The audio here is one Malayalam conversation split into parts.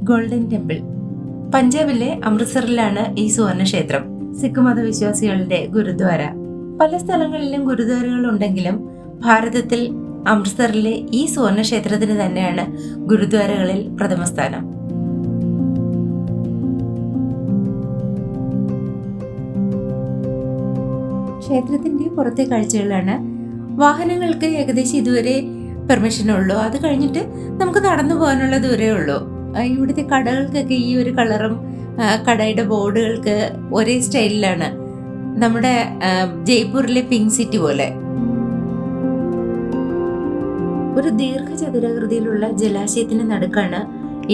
Golden temple. പഞ്ചാബിലെ അമൃത്സറിലാണ് ഈ സുവർണ ക്ഷേത്രം. സിഖ് മതവിശ്വാസികളുടെ ഗുരുദ്വാര. പല സ്ഥലങ്ങളിലും ഗുരുദ്വാരകൾ ഉണ്ടെങ്കിലും ഭാരതത്തിൽ അമൃത്സറിലെ ഈ സുവർണ ക്ഷേത്രത്തിന് തന്നെയാണ് ഗുരുദ്വാരകളിൽ പ്രഥമ സ്ഥാനം. ക്ഷേത്രത്തിന്റെ പുറത്തെ കാഴ്ചകളാണ്. വാഹനങ്ങൾക്ക് ഏകദേശം ഇതുവരെ പെർമിഷനുള്ളൂ. അത് കഴിഞ്ഞിട്ട് നമുക്ക് നടന്നു പോകാനുള്ള ദൂരേ ഉള്ളൂ. ഇവിടുത്തെ കടകൾക്കൊക്കെ ഈ ഒരു കളറും കടയുടെ ബോർഡുകൾക്ക് ഒരേ സ്റ്റൈലിലാണ്. നമ്മുടെ ജയ്പൂരിലെ പിങ്ക് സിറ്റി പോലെ. ഒരു ദീർഘചതുരാകൃതിയിലുള്ള ജലാശയത്തിന് നടുക്കാണ്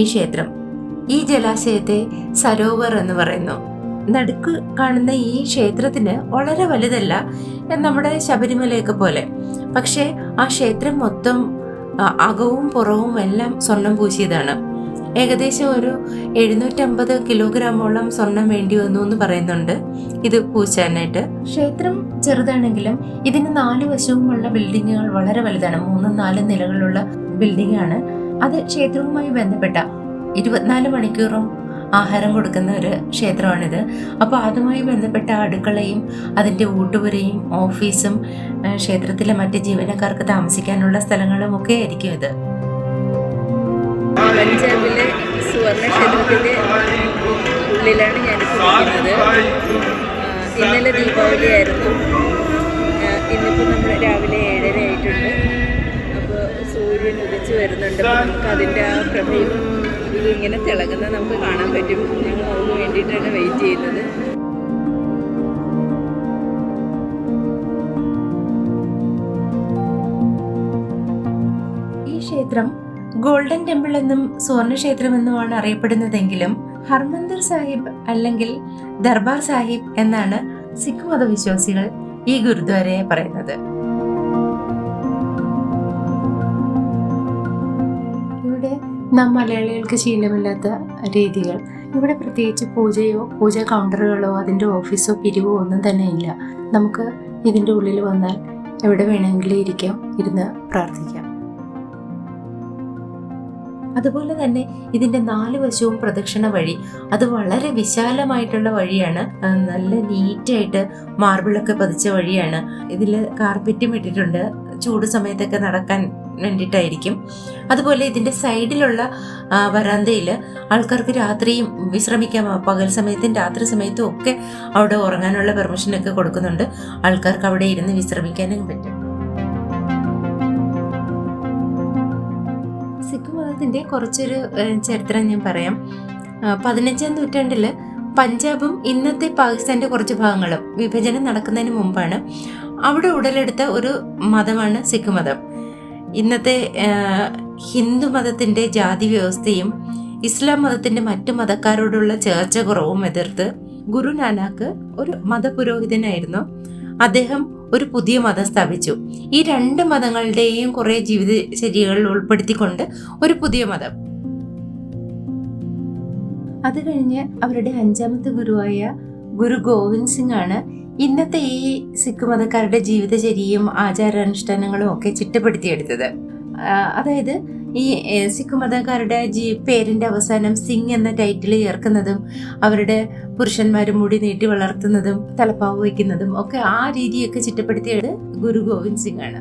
ഈ ക്ഷേത്രം. ഈ ജലാശയത്തെ സരോവർ എന്ന് പറയുന്നു. നടുക്ക് കാണുന്ന ഈ ക്ഷേത്രത്തിന് വളരെ വലുതല്ല, നമ്മുടെ ശബരിമലയൊക്കെ പോലെ. പക്ഷേ ആ ക്ഷേത്രം മൊത്തം അകവും പുറവും എല്ലാം സ്വർണം പൂശിയതാണ്. ഏകദേശം ഒരു 750 കിലോഗ്രാമോളം സ്വർണം വേണ്ടി വന്നു എന്ന് പറയുന്നുണ്ട് ഇത് പൂശാനായിട്ട്. ക്ഷേത്രം ചെറുതാണെങ്കിലും ഇതിന് 4 വശവുമുള്ള ബിൽഡിങ്ങുകൾ വളരെ വലുതാണ്. 3-4 നിലകളുള്ള ബിൽഡിംഗ് ആണ്. അത് ക്ഷേത്രവുമായി ബന്ധപ്പെട്ട 24 മണിക്കൂറും ആഹാരം കൊടുക്കുന്ന ഒരു ക്ഷേത്രമാണിത്. അപ്പോൾ അതുമായി ബന്ധപ്പെട്ട അടുക്കളയും അതിൻ്റെ ഊട്ടുപുരയും ഓഫീസും ക്ഷേത്രത്തിലെ മറ്റ് ജീവനക്കാർക്ക് താമസിക്കാനുള്ള സ്ഥലങ്ങളും ഒക്കെ ആയിരിക്കും ഇത്. പഞ്ചാബിലെ സുവർണ ക്ഷേത്രത്തിൻ്റെ ഉള്ളിലാണ് ഞാനിപ്പോൾ ഇരിക്കുന്നത്. ഇന്നലെ ദീപാവലി ആയിരുന്നു. ഇന്നിപ്പോൾ നമ്മൾ രാവിലെ 7:30 ആയിട്ടുണ്ട്. അപ്പോൾ സൂര്യൻ ഉദിച്ചു വരുന്നുണ്ട്. നമുക്ക് അതിൻ്റെ ആ പ്രഭയും ഇതിങ്ങനെ തിളങ്ങുന്നത് നമുക്ക് കാണാൻ പറ്റും. ഞങ്ങൾ അതിന് വേണ്ടിയിട്ടാണ് വെയിറ്റ് ചെയ്യുന്നത്. ഈ ക്ഷേത്രം ഗോൾഡൻ ടെമ്പിൾ എന്നും സുവർണ ക്ഷേത്രം എന്നുമാണ് അറിയപ്പെടുന്നതെങ്കിലും ഹർമന്ദിർ സാഹിബ് അല്ലെങ്കിൽ ദർബാർ സാഹിബ് എന്നാണ് സിഖ് മതവിശ്വാസികൾ ഈ ഗുരുദ്വാരയെ പറയുന്നത്. ഇവിടെ നാം മലയാളികൾക്ക് ശീലമില്ലാത്ത രീതികൾ. ഇവിടെ പ്രത്യേകിച്ച് പൂജയോ പൂജ കൗണ്ടറുകളോ അതിൻ്റെ ഓഫീസോ പിരിവോ ഒന്നും തന്നെ ഇല്ല. നമുക്ക് ഇതിൻ്റെ ഉള്ളിൽ വന്നാൽ എവിടെ വേണമെങ്കിലും ഇരിക്കാം, ഇരുന്ന് പ്രാർത്ഥിക്കാം. അതുപോലെ തന്നെ ഇതിൻ്റെ 4 വശവും പ്രദക്ഷിണ വഴി. അത് വളരെ വിശാലമായിട്ടുള്ള വഴിയാണ്. നല്ല നീറ്റായിട്ട് മാർബിളൊക്കെ പതിച്ച വഴിയാണ്. ഇതിൽ കാർപ്പറ്റും ഇട്ടിട്ടുണ്ട്. ചൂട് സമയത്തൊക്കെ നടക്കാൻ വേണ്ടിയിട്ടായിരിക്കും. അതുപോലെ ഇതിൻ്റെ സൈഡിലുള്ള വരാന്തയിൽ ആൾക്കാർക്ക് രാത്രിയും വിശ്രമിക്കാം. പകൽ സമയത്തും രാത്രി സമയത്തും ഒക്കെ അവിടെ ഉറങ്ങാനുള്ള പെർമിഷനൊക്കെ കൊടുക്കുന്നുണ്ട്. ആൾക്കാർക്ക് അവിടെ ഇരുന്ന് വിശ്രമിക്കാനും പറ്റും. സിഖ് മതത്തിൻ്റെ കുറച്ചൊരു ചരിത്രം ഞാൻ പറയാം. 15-ാം നൂറ്റാണ്ടിൽ പഞ്ചാബും ഇന്നത്തെ പാകിസ്ഥാൻ്റെ കുറച്ച് ഭാഗങ്ങളും വിഭജനം നടക്കുന്നതിന് മുമ്പാണ് അവിടെ ഉടലെടുത്ത ഒരു മതമാണ് സിഖ് മതം. ഇന്നത്തെ ഹിന്ദു മതത്തിൻ്റെ ജാതി വ്യവസ്ഥയും ഇസ്ലാം മതത്തിൻ്റെ മറ്റു മതക്കാരോടുള്ള ചേർച്ച കുറവും എതിർത്ത് ഗുരു നാനാക്ക് ഒരു മതപുരോഹിതനായിരുന്നു. അദ്ദേഹം ഒരു പുതിയ മതം സ്ഥാപിച്ചു. ഈ 2 മതങ്ങളുടെയും കുറെ ജീവിതചര്യകൾ ഉൾപ്പെടുത്തിക്കൊണ്ട് ഒരു പുതിയ മതം. അത് കഴിഞ്ഞ് അവരുടെ 5ാമത്തെ ഗുരുവായ ഗുരു ഗോവിന്ദ് സിംഗ് ആണ് ഇന്നത്തെ ഈ സിഖ് മതക്കാരുടെ ജീവിതചര്യയും ആചാരാനുഷ്ഠാനങ്ങളും ഒക്കെ ചിട്ടപ്പെടുത്തിയെടുത്തത്. അതായത് ഈ സിഖ് മതക്കാരുടെ പേരിൻ്റെ അവസാനം സിംഗ് എന്ന ടൈറ്റിൽ ചേർക്കുന്നതും അവരുടെ പുരുഷന്മാർ മുടി നീട്ടി വളർത്തുന്നതും തലപ്പാവ് വയ്ക്കുന്നതും ഒക്കെ ആ രീതിയൊക്കെ ചിട്ടപ്പെടുത്തിയത് ഗുരു ഗോവിന്ദ് സിംഗ് ആണ്.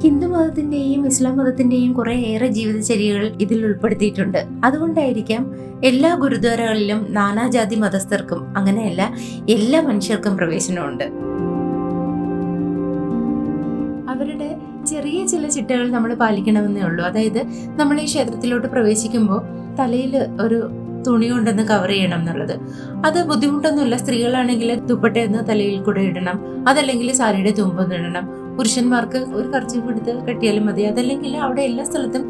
ഹിന്ദു മതത്തിന്റെയും ഇസ്ലാം മതത്തിന്റെയും കുറെ ഏറെ ജീവിതചര്യകൾ ഇതിൽ ഉൾപ്പെടുത്തിയിട്ടുണ്ട്. അതുകൊണ്ടായിരിക്കാം എല്ലാ ഗുരുദ്വാരകളിലും നാനാജാതി മതസ്ഥർക്കും, അങ്ങനെയല്ല എല്ലാ മനുഷ്യർക്കും പ്രവേശനമുണ്ട്. അവരുടെ ചെറിയ ചില ചിട്ടകൾ നമ്മൾ പാലിക്കണമെന്നേ ഉള്ളൂ. അതായത് നമ്മൾ ഈ ക്ഷേത്രത്തിലോട്ട് പ്രവേശിക്കുമ്പോൾ തലയിൽ ഒരു തുണി കൊണ്ടൊന്ന് കവർ ചെയ്യണം എന്നുള്ളത്. അത് ബുദ്ധിമുട്ടൊന്നുമില്ല. സ്ത്രീകളാണെങ്കിൽ ദുപ്പട്ടയൊന്ന് തലയിൽ കൂടെ ഇടണം, അതല്ലെങ്കിൽ സാരിയുടെ തുമ്പൊന്ന് ഇടണം. പുരുഷന്മാർക്ക് ഒരു കർച്ചീഫ് എടുത്ത് കെട്ടിയാലും മതി. അതല്ലെങ്കിൽ അവിടെ എല്ലാ സ്ഥലത്തും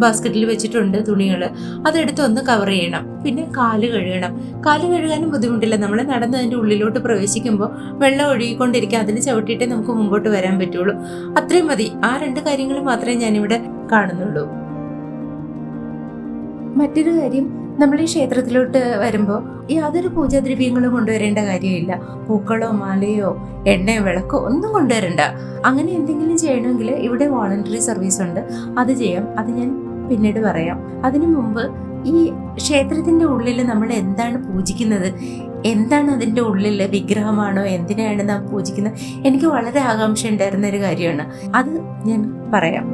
ബാസ്ക്കറ്റിൽ വെച്ചിട്ടുണ്ട് തുണികൾ, അതെടുത്ത് ഒന്ന് കവർ ചെയ്യണം. പിന്നെ കാല് കഴുകണം. കാല് കഴുകാനും ബുദ്ധിമുട്ടില്ല. നമ്മൾ നടന്ന് അതിൻ്റെ ഉള്ളിലോട്ട് പ്രവേശിക്കുമ്പോൾ വെള്ളം ഒഴുകിക്കൊണ്ടിരിക്കുക, അതിന് ചവിട്ടിയിട്ടേ നമുക്ക് മുമ്പോട്ട് വരാൻ പറ്റുള്ളൂ. അത്രയും മതി. ആ 2 കാര്യങ്ങൾ മാത്രമേ ഞാനിവിടെ കാണുന്നുള്ളൂ. മറ്റൊരു കാര്യം, നമ്മൾ ഈ ക്ഷേത്രത്തിലോട്ട് വരുമ്പോൾ യാതൊരു പൂജാദ്രവ്യങ്ങളും കൊണ്ടുവരേണ്ട കാര്യമില്ല. പൂക്കളോ മാലയോ എണ്ണയോ വിളക്കോ ഒന്നും കൊണ്ടുവരണ്ട. അങ്ങനെ എന്തെങ്കിലും ചെയ്യണമെങ്കിൽ ഇവിടെ വോളണ്ടറി സർവീസ് ഉണ്ട്, അത് ചെയ്യാം. അത് ഞാൻ പിന്നീട് പറയാം. അതിനു മുമ്പ് ഈ ക്ഷേത്രത്തിന്റെ ഉള്ളിൽ നമ്മൾ എന്താണ് പൂജിക്കുന്നത്, എന്താണ് അതിൻ്റെ ഉള്ളിൽ, വിഗ്രഹമാണോ, എന്തിനാണ് നാം പൂജിക്കുന്നത്, എനിക്ക് വളരെ ആകാംക്ഷ ഉണ്ടായിരുന്ന ഒരു കാര്യമാണ്. അത് ഞാൻ പറയാം.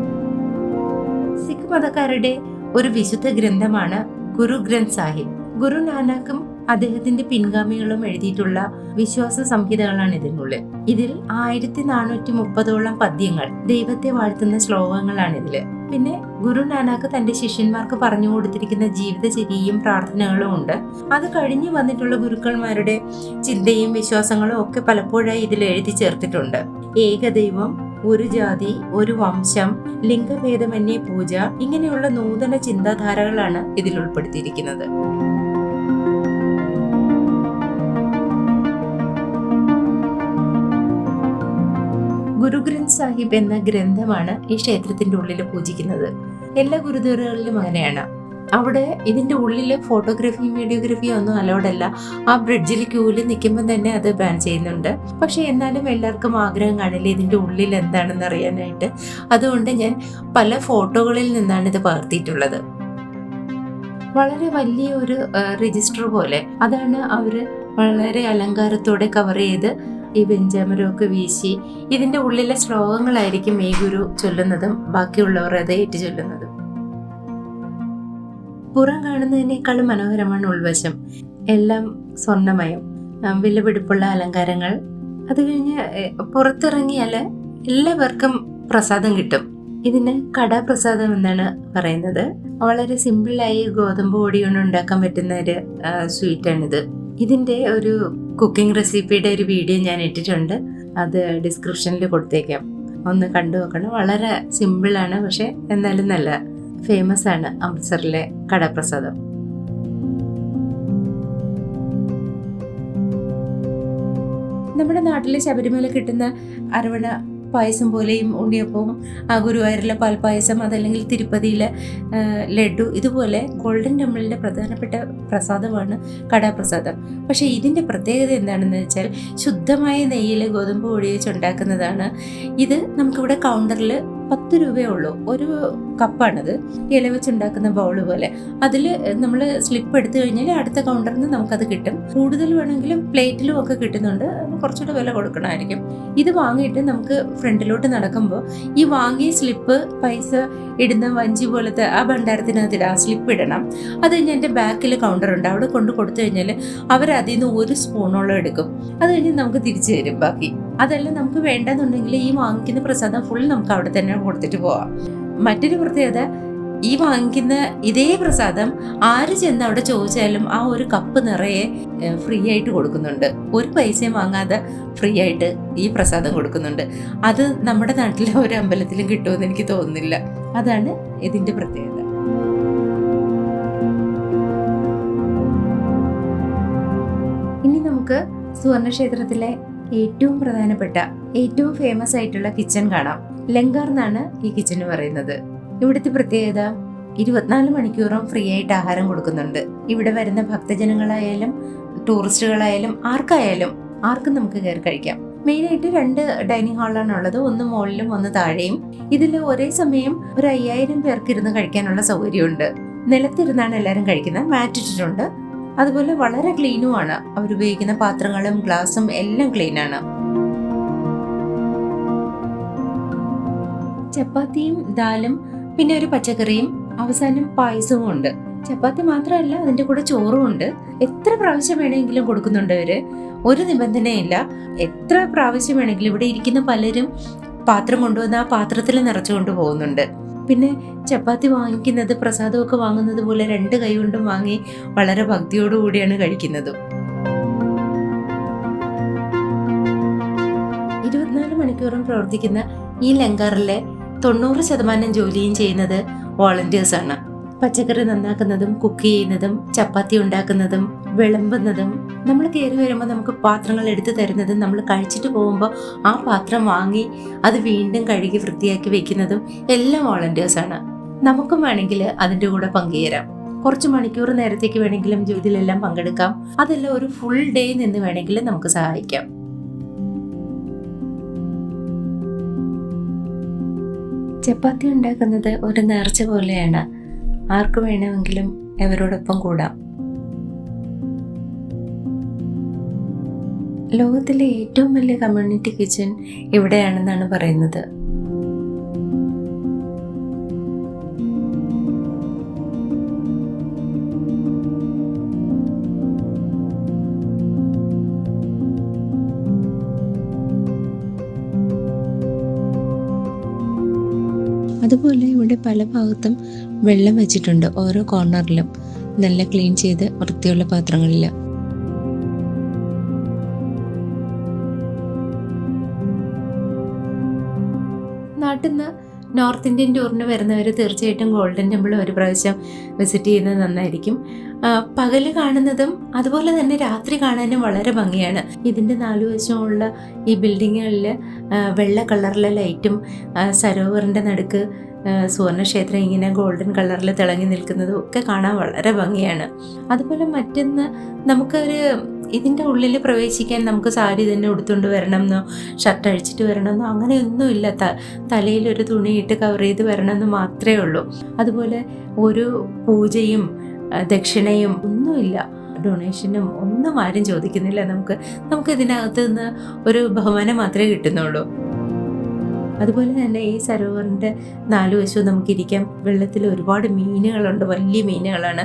സിഖ് മതക്കാരുടെ ഒരു വിശുദ്ധ ഗ്രന്ഥമാണ് ഗുരു ഗ്രന്ഥ് സാഹിബ്. ഗുരു നാനാക്കും അദ്ദേഹത്തിന്റെ പിൻഗാമികളും എഴുതിയിട്ടുള്ള വിശ്വാസ സംഹിതകളാണ് ഇതിനുള്ളിൽ. ഇതിൽ 1430ഓളം പദ്യങ്ങൾ, ദൈവത്തെ വാഴ്ത്തുന്ന ശ്ലോകങ്ങളാണ് ഇതില്. പിന്നെ ഗുരു നാനാക്ക് തന്റെ ശിഷ്യന്മാർക്ക് പറഞ്ഞു കൊടുത്തിരിക്കുന്ന ജീവിതചര്യയും പ്രാർത്ഥനകളും ഉണ്ട്. അത് കഴിഞ്ഞു വന്നിട്ടുള്ള ഗുരുക്കന്മാരുടെ ചിന്തയും വിശ്വാസങ്ങളും ഒക്കെ പലപ്പോഴായി ഇതിൽ എഴുതി ചേർത്തിട്ടുണ്ട്. ഏകദൈവം, ഒരു ജാതി, ഒരു വംശം, ലിംഗഭേദമന്യേ പൂജ, ഇങ്ങനെയുള്ള നൂതന ചിന്താധാരകളാണ് ഇതിൽ ഉൾപ്പെടുത്തിയിരിക്കുന്നത്. ഗുരു ഗ്രന്ഥ് സാഹിബ് എന്ന ഗ്രന്ഥമാണ് ഈ ക്ഷേത്രത്തിന്റെ ഉള്ളിൽ പൂജിക്കുന്നത്. എല്ലാ ഗുരുദ്വാരകളിലും അങ്ങനെയാണ്. അവിടെ ഇതിന്റെ ഉള്ളിൽ ഫോട്ടോഗ്രാഫിയും വീഡിയോഗ്രാഫിയും ഒന്നും അലൗഡല്ല. ആ ബ്രിഡ്ജിൽ ക്യൂവിൽ നിൽക്കുമ്പോൾ തന്നെ അത് ബാൻ ചെയ്യുന്നുണ്ട്. പക്ഷെ എന്നാലും എല്ലാവർക്കും ആഗ്രഹം കാണില്ല ഇതിന്റെ ഉള്ളിൽ എന്താണെന്ന് അറിയാനായിട്ട്. അതുകൊണ്ട് ഞാൻ പല ഫോട്ടോകളിൽ നിന്നാണ് ഇത് പകർത്തിയിട്ടുള്ളത്. വളരെ വലിയ ഒരു രജിസ്റ്റർ പോലെ, അതാണ് അവര് വളരെ അലങ്കാരത്തോടെ കവർ ചെയ്ത് ഈ വെഞ്ചാമരമൊക്കെ വീശി, ഇതിന്റെ ഉള്ളിലെ ശ്ലോകങ്ങളായിരിക്കും ഈ ഗുരു ചൊല്ലുന്നതും ബാക്കിയുള്ളവർ അത് ഏറ്റു ചൊല്ലുന്നതും. പുറം കാണുന്നതിനേക്കാളും മനോഹരമാണ് ഉൾവശം. എല്ലാം സ്വർണ്ണമയം, വിലപിടിപ്പുള്ള അലങ്കാരങ്ങൾ. അത് കഴിഞ്ഞ് പുറത്തിറങ്ങിയാൽ എല്ലാവർക്കും പ്രസാദം കിട്ടും. ഇതിന് കടാപ്രസാദം എന്നാണ് പറയുന്നത്. വളരെ സിമ്പിളായി ഗോതമ്പ് പൊടി കൊണ്ട് ഉണ്ടാക്കാൻ പറ്റുന്ന ഒരു സ്വീറ്റാണിത്. ഇതിന്റെ ഒരു കുക്കിംഗ് റെസിപ്പിയുടെ ഒരു വീഡിയോ ഞാൻ ഇട്ടിട്ടുണ്ട്, അത് ഡിസ്ക്രിപ്ഷനിൽ കൊടുത്തേക്കാം, ഒന്ന് കണ്ടു നോക്കണം. വളരെ സിമ്പിളാണ്, പക്ഷെ എന്നാലും നല്ല ഫേമസ് ആണ് അമൃത്സറിലെ കടാപ്രസാദം. നമ്മുടെ നാട്ടിലെ ശബരിമല കിട്ടുന്ന അരവണ പായസം പോലെയും ഉണ്ണിയപ്പവും ഗുരുവായൂരിലെ പാൽപ്പായസം, അതല്ലെങ്കിൽ തിരുപ്പതിയിലെ ലഡു, ഇതുപോലെ ഗോൾഡൻ ടെമ്പിളിൻ്റെ പ്രധാനപ്പെട്ട പ്രസാദമാണ് കടാപ്രസാദം. പക്ഷേ ഇതിൻ്റെ പ്രത്യേകത എന്താണെന്ന് വെച്ചാൽ ശുദ്ധമായ നെയ്യിൽ ഗോതമ്പ് പൊടി വെച്ചുണ്ടാക്കുന്നതാണ്. ഇത് നമുക്കിവിടെ കൗണ്ടറിൽ 10 രൂപയേ ഉള്ളൂ. ഒരു കപ്പാണിത്, ഇല വെച്ചുണ്ടാക്കുന്ന ബൗള് പോലെ. അതിൽ നമ്മൾ സ്ലിപ്പ് എടുത്തു കഴിഞ്ഞാൽ അടുത്ത കൗണ്ടറിൽ നിന്ന് നമുക്കത് കിട്ടും. കൂടുതൽ വേണമെങ്കിലും പ്ലേറ്റിലും ഒക്കെ കിട്ടുന്നുണ്ട്, കുറച്ചുകൂടെ വില കൊടുക്കണമായിരിക്കും. ഇത് വാങ്ങിയിട്ട് നമുക്ക് ഫ്രണ്ടിലോട്ട് നടക്കുമ്പോൾ ഈ വാങ്ങിയ സ്ലിപ്പ്, പൈസ ഇടുന്ന വഞ്ചി പോലത്തെ ആ ഭണ്ഡാരത്തിനകത്തിട്ട് ആ സ്ലിപ്പ് ഇടണം. അത് കഴിഞ്ഞ് എൻ്റെ ബാക്കിൽ കൗണ്ടറുണ്ട്, അവിടെ കൊണ്ട് കൊടുത്തു കഴിഞ്ഞാൽ അവരതിൽ നിന്ന് 1 സ്പൂണോളം എടുക്കും. അത് കഴിഞ്ഞ് നമുക്ക് തിരിച്ചു തരും ബാക്കി. അതെല്ലാം നമുക്ക് വേണ്ടെന്നുണ്ടെങ്കിൽ ഈ വാങ്ങിക്കുന്ന പ്രസാദം ഫുൾ നമുക്ക് അവിടെ തന്നെ കൊടുത്തിട്ട് പോവാം. മറ്റൊരു പ്രത്യേകത, ഈ വാങ്ങിക്കുന്ന ഇതേ പ്രസാദം ആര് ചെന്ന് അവിടെ ചോദിച്ചാലും ആ ഒരു കപ്പ് നിറയെ ഫ്രീ ആയിട്ട് കൊടുക്കുന്നുണ്ട്. ഒരു പൈസയും വാങ്ങാതെ ഫ്രീ ആയിട്ട് ഈ പ്രസാദം കൊടുക്കുന്നുണ്ട്. അത് നമ്മുടെ നാട്ടിലെ ഒരു അമ്പലത്തിലും കിട്ടുമെന്ന് എനിക്ക് തോന്നുന്നില്ല. അതാണ് ഇതിന്റെ പ്രത്യേകത. ഇനി നമുക്ക് സുവർണക്ഷേത്രത്തിലെ ഏറ്റവും പ്രധാനപ്പെട്ട, ഏറ്റവും ഫേമസ് ആയിട്ടുള്ള കിച്ചൺ കാണാം. ലങ്കാർ എന്നാണ് ഈ കിച്ചന് പറയുന്നത്. ഇവിടുത്തെ പ്രത്യേകത 24 മണിക്കൂറും ഫ്രീ ആയിട്ട് ആഹാരം കൊടുക്കുന്നുണ്ട്. ഇവിടെ വരുന്ന ഭക്തജനങ്ങളായാലും ടൂറിസ്റ്റുകളായാലും ആർക്കും നമുക്ക് കയറി കഴിക്കാം. മെയിനായിട്ട് 2 ഡൈനിങ് ഹാളാണ് ഉള്ളത്, ഒന്ന് മുകളിലും ഒന്ന് താഴെയും. ഇതിൽ ഒരേ സമയം ഒരു 5000 പേർക്ക് ഇരുന്ന് കഴിക്കാനുള്ള സൗകര്യമുണ്ട്. നിലത്തിരുന്നാണ് എല്ലാവരും കഴിക്കുന്നത്, മാറ്റ് ഇട്ടിട്ടുണ്ട്. അതുപോലെ വളരെ ക്ലീനുമാണ്. അവരുപയോഗിക്കുന്ന പാത്രങ്ങളും ഗ്ലാസും എല്ലാം ക്ലീനാണ്. ചപ്പാത്തിയും ദാലും പിന്നെ ഒരു പച്ചക്കറിയും അവസാനം പായസവും ഉണ്ട്. ചപ്പാത്തി മാത്രമല്ല, അതിന്റെ കൂടെ ചോറും ഉണ്ട്. എത്ര പ്രാവശ്യം വേണമെങ്കിലും കൊടുക്കുന്നുണ്ട് അവര്, ഒരു നിബന്ധനയില്ല. എത്ര പ്രാവശ്യം വേണമെങ്കിലും ഇവിടെ ഇരിക്കുന്ന പലരും പാത്രം കൊണ്ടുവന്ന് ആ പാത്രത്തിൽ നിറച്ചുകൊണ്ട് പോകുന്നുണ്ട്. പിന്നെ ചപ്പാത്തി വാങ്ങിക്കുന്നത്, പ്രസാദമൊക്കെ വാങ്ങുന്നത് പോലെ 2 കൈ കൊണ്ടും വാങ്ങി വളരെ ഭക്തിയോടുകൂടിയാണ് കഴിക്കുന്നത്. 24 മണിക്കൂറും പ്രവർത്തിക്കുന്ന ഈ ലങ്കാറിലെ 90% ജോലിയും ചെയ്യുന്നത് വോളണ്ടിയേഴ്സാണ്. പച്ചക്കറി നന്നാക്കുന്നതും കുക്ക് ചെയ്യുന്നതും ചപ്പാത്തി ഉണ്ടാക്കുന്നതും വിളമ്പുന്നതും, നമ്മൾ കയറി വരുമ്പോൾ നമുക്ക് പാത്രങ്ങൾ എടുത്തു തരുന്നതും, നമ്മൾ കഴിച്ചിട്ട് പോകുമ്പോൾ ആ പാത്രം വാങ്ങി അത് വീണ്ടും കഴുകി വൃത്തിയാക്കി വെക്കുന്നതും എല്ലാം വോളണ്ടിയേഴ്സാണ്. നമുക്കും വേണമെങ്കിൽ അതിൻ്റെ കൂടെ പങ്കുചേരാം. കുറച്ച് മണിക്കൂർ നേരത്തേക്ക് വേണമെങ്കിലും ഇതിലെല്ലാം പങ്കെടുക്കാം. അതെല്ലാം ഒരു ഫുൾ ഡേ നിന്ന് വേണമെങ്കിലും നമുക്ക് സഹായിക്കാം. ചപ്പാത്തി ഉണ്ടാക്കുന്നത് ഒരു നേർച്ച പോലെയാണ്. ആർക്ക് വേണമെങ്കിലും അവരോടൊപ്പം കൂടാം. ലോകത്തിലെ ഏറ്റവും വലിയ കമ്മ്യൂണിറ്റി കിച്ചൺ ഇവിടെയാണെന്നാണ് പറയുന്നത്. അതുപോലെ ഇവിടെ പല ഭാഗത്തും വെള്ളം വെച്ചിട്ടുണ്ട്. ഓരോ കോർണറിലും നല്ല ക്ലീൻ ചെയ്ത് വൃത്തിയുള്ള പാത്രങ്ങളിൽ. നാട്ടിൽ നിന്ന് നോർത്ത് ഇന്ത്യൻ ടൂറിന് വരുന്നവർ തീർച്ചയായിട്ടും ഗോൾഡൻ ടെമ്പിൾ ഒരു പ്രാവശ്യം വിസിറ്റ് ചെയ്യുന്നത് നന്നായിരിക്കും. പകല് കാണുന്നതും അതുപോലെ തന്നെ രാത്രി കാണാനും വളരെ ഭംഗിയാണ്. ഇതിൻ്റെ 4 വശമുള്ള ഈ ബിൽഡിങ്ങുകളിൽ വെള്ള കളറിലെ ലൈറ്റും സരോവറിൻ്റെ നടുക്ക് സുവർണക്ഷേത്രം ഇങ്ങനെ ഗോൾഡൻ കളറിൽ തിളങ്ങി നിൽക്കുന്നതും ഒക്കെ കാണാൻ വളരെ ഭംഗിയാണ്. അതുപോലെ മറ്റൊന്ന്, നമുക്കൊരു ഇതിൻ്റെ ഉള്ളിൽ പ്രവേശിക്കാൻ നമുക്ക് സാരി തന്നെ ഉടുത്തുകൊണ്ട് വരണമെന്നോ ഷർട്ട് അഴിച്ചിട്ട് വരണമെന്നോ അങ്ങനെയൊന്നുമില്ല. തലയിലൊരു തുണിയിട്ട് കവർ ചെയ്ത് വരണമെന്ന് മാത്രമേ ഉള്ളൂ. അതുപോലെ ഒരു പൂജയും ദക്ഷിണയും ഒന്നുമില്ല, ഡൊണേഷനും ഒന്നും ആരും ചോദിക്കുന്നില്ല. നമുക്ക് ഇതിനകത്ത് നിന്ന് ഒരു ബഹുമാനം മാത്രമേ കിട്ടുന്നുള്ളൂ. അതുപോലെ തന്നെ ഈ സരോവറിൻ്റെ 4 വശവും നമുക്കിരിക്കാം. വെള്ളത്തിൽ ഒരുപാട് മീനുകളുണ്ട്, വലിയ മീനുകളാണ്.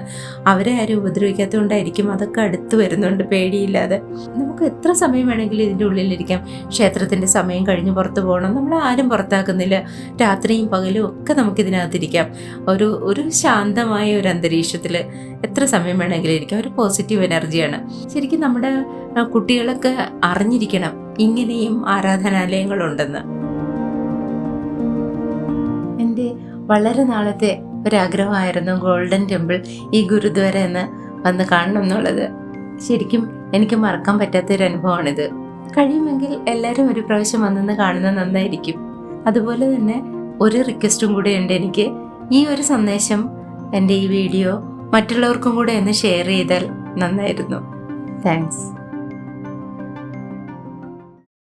അവരെ ആരും ഉപദ്രവിക്കാത്തതുകൊണ്ടായിരിക്കും അതൊക്കെ അടുത്ത് വരുന്നുണ്ട് പേടിയില്ലാതെ. നമുക്ക് എത്ര സമയം വേണമെങ്കിലും ഇതിൻ്റെ ഉള്ളിലിരിക്കാം. ക്ഷേത്രത്തിൻ്റെ സമയം കഴിഞ്ഞ് പുറത്ത് പോകണം, നമ്മളെ ആരും പുറത്താക്കുന്നില്ല. രാത്രിയും പകലും ഒക്കെ നമുക്കിതിനകത്തിരിക്കാം. ഒരു ശാന്തമായ ഒരു അന്തരീക്ഷത്തിൽ എത്ര സമയം വേണമെങ്കിലും ഇരിക്കാം. ഒരു പോസിറ്റീവ് എനർജിയാണ്. ശരിക്കും നമ്മുടെ കുട്ടികളൊക്കെ അറിഞ്ഞിരിക്കണം ഇങ്ങനെയും ആരാധനാലയങ്ങളുണ്ടെന്ന്. എൻ്റെ വളരെ നാളത്തെ ഒരാഗ്രഹമായിരുന്നു ഗോൾഡൻ ടെമ്പിൾ, ഈ ഗുരുദ്വാര എന്ന് വന്ന് കാണണം എന്നുള്ളത്. ശരിക്കും എനിക്ക് മറക്കാൻ പറ്റാത്തൊരു അനുഭവമാണിത്. കഴിയുമെങ്കിൽ എല്ലാവരും ഒരു പ്രാവശ്യം വന്നെന്ന് കാണുന്നത് നന്നായിരിക്കും. അതുപോലെ തന്നെ ഒരു റിക്വസ്റ്റും കൂടെ ഉണ്ട് എനിക്ക്. ഈ ഒരു സന്ദേശം, എൻ്റെ ഈ വീഡിയോ മറ്റുള്ളവർക്കും കൂടെ ഒന്ന് ഷെയർ ചെയ്താൽ നന്നായിരുന്നു. താങ്ക്സ്.